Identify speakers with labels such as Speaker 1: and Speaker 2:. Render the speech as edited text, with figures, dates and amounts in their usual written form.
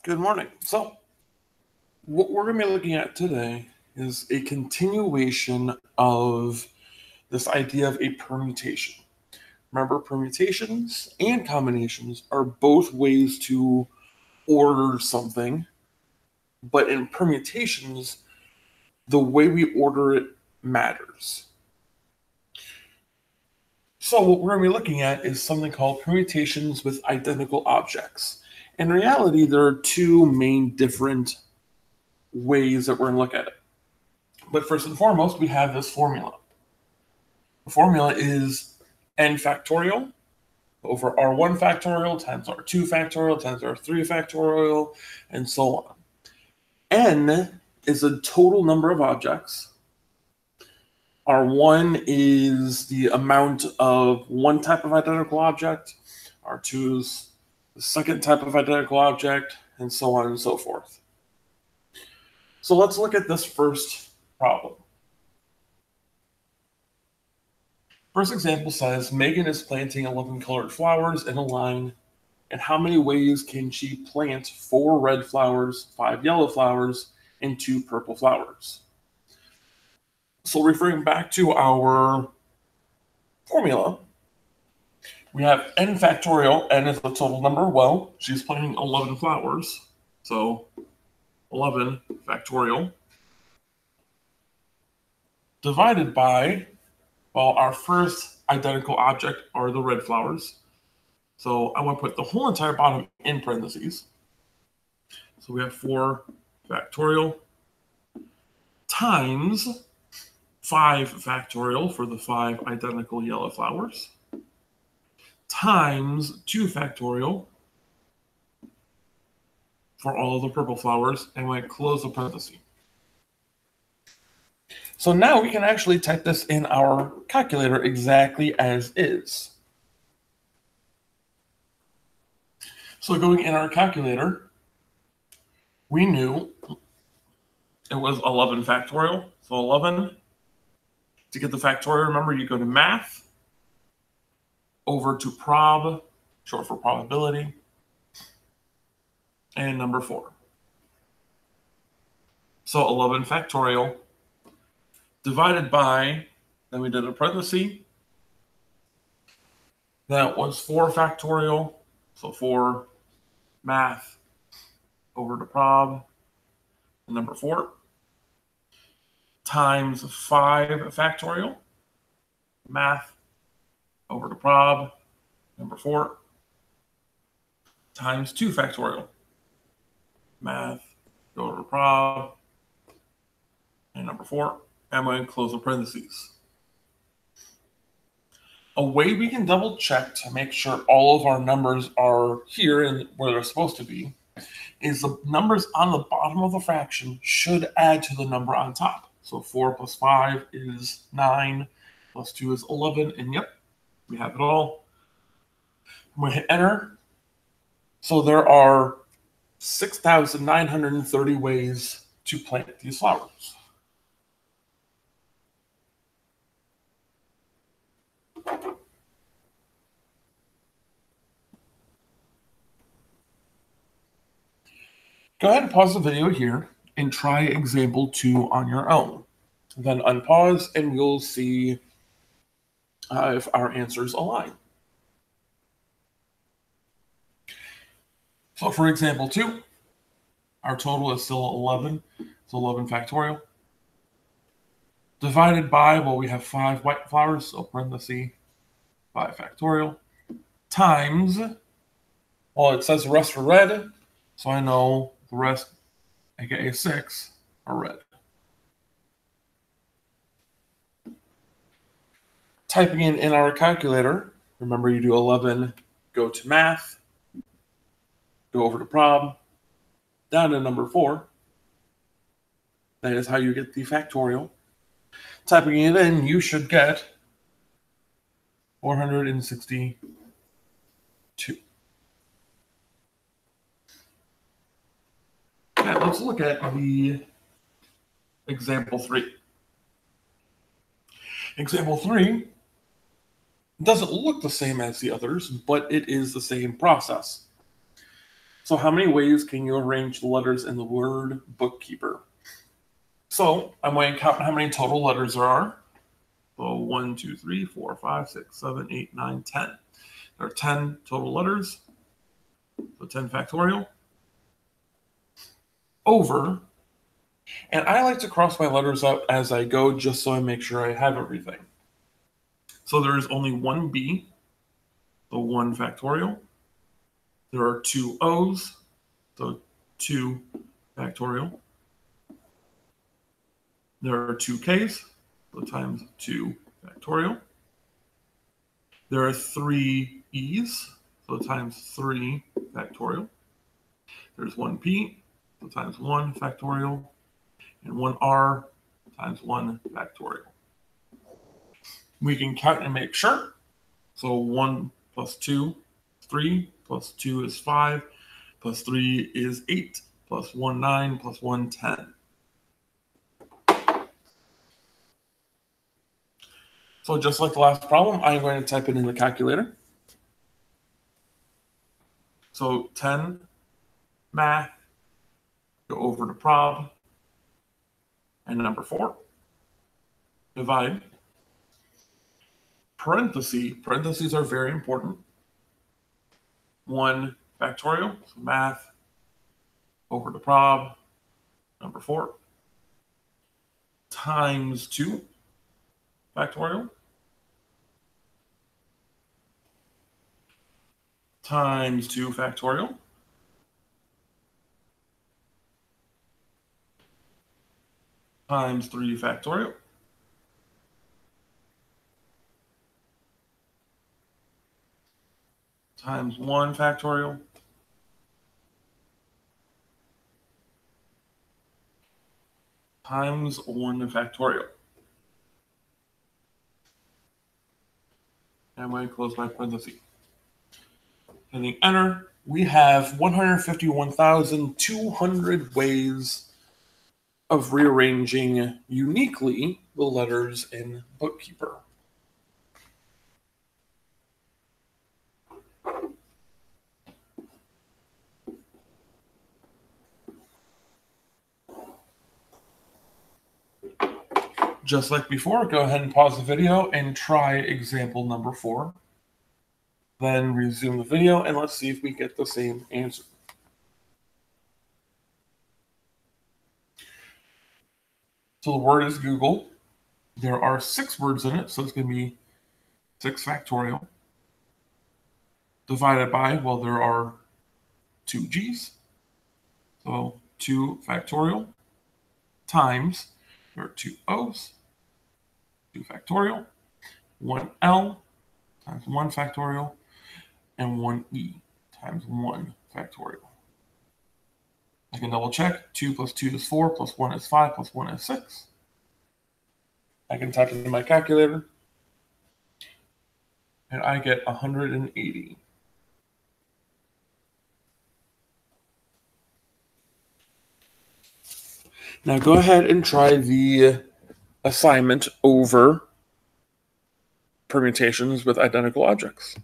Speaker 1: Good morning. So, what we're going to be looking at today is a continuation of this idea of a permutation. Remember, permutations and combinations are both ways to order something, but in permutations, the way we order it matters. So, what we're going to be looking at is something called permutations with identical objects. In reality, there are two main different ways that we're going to look at it. But first and foremost, we have this formula. The formula is n factorial over r1 factorial times r2 factorial times r3 factorial, and so on. N is the total number of objects. R1 is the amount of one type of identical object. R2 is the second type of identical object, and so on and so forth. So let's look at this first problem. First example says, Megan is planting 11 colored flowers in a line. In how many ways can she plant 4 red flowers, 5 yellow flowers, and 2 purple flowers? So referring back to our formula, we have n factorial. N is the total number. Well, she's planting 11 flowers. So 11 factorial divided by, well, our first identical object are the red flowers. So I want to put the whole entire bottom in parentheses. So we have 4 factorial times 5 factorial for the 5 identical yellow flowers times 2 factorial for all the purple flowers, and we close the parenthesis. So now we can actually type this in our calculator exactly as is. So going in our calculator, we knew it was 11 factorial. So 11, to get the factorial, remember, you go to math, over to prob, short for probability, and number 4. So 11 factorial divided by, then we did a parenthesis. That was 4 factorial. So 4 math over to prob, and number 4, times 5 factorial, math over to prob, number 4, times 2 factorial, math over to prob, and number 4. I'm going to close the parentheses. A way we can double check to make sure all of our numbers are here and where they're supposed to be is the numbers on the bottom of the fraction should add to the number on top. So 4 plus 5 is 9, plus 2 is 11, and yep, we have it all. I'm going to hit enter. So there are 6,930 ways to plant these flowers. Go ahead and pause the video here and try example 2 on your own. Then unpause and you'll see if our answers align. So for example 2, our total is still 11. So 11 factorial. Divided by, well, we have 5 white flowers, so parenthesis, 5 factorial, times, well, it says the rest are red, so I know the rest, aka 6, are red. Typing in our calculator, remember you do 11, go to math, go over to prob, down to number 4. That is how you get the factorial. Typing it in, you should get 462. Now, let's look at the example 3. Example 3 doesn't look the same as the others, but it is the same process. So how many ways can you arrange the letters in the word bookkeeper? So I'm going to count how many total letters there are. So 1, 2, 3, 4, 5, 6, 7, 8, 9, 10. There are 10 total letters. So 10 factorial over. And I like to cross my letters out as I go just so I make sure I have everything. So there is only one B, so 1 factorial. There are 2 O's, so 2 factorial. There are 2 K's, so times 2 factorial. There are 3 E's, so times 3 factorial. There's 1 P, so times 1 factorial. And 1 R times 1 factorial. We can count and make sure. So 1 plus 2 is 3, plus 2 is 5, plus 3 is 8, plus 1, 9, plus 1, 10. So just like the last problem, I'm going to type it in the calculator. So 10 math, go over to prob, and number 4, divide. Parentheses are very important. 1 factorial, so math, over to prob, number 4, times 2 factorial, times 2 factorial, times 3 factorial, times 1 factorial, times 1 factorial. And I'm going to close my parentheses. Hitting enter, we have 151,200 ways of rearranging uniquely the letters in Bookkeeper. Just like before, go ahead and pause the video and try example number 4. Then resume the video and let's see if we get the same answer. So the word is Google. There are 6 words in it, so it's going to be 6 factorial. Divided by, well, there are 2 G's. So 2 factorial times, there are 2 O's, 2 factorial, 1 L times 1 factorial, and 1 E times 1 factorial. I can double check. 2 plus 2 is 4, plus 1 is 5, plus 1 is 6. I can type it in my calculator, and I get 180. Now go ahead and try the assignment over permutations with identical objects.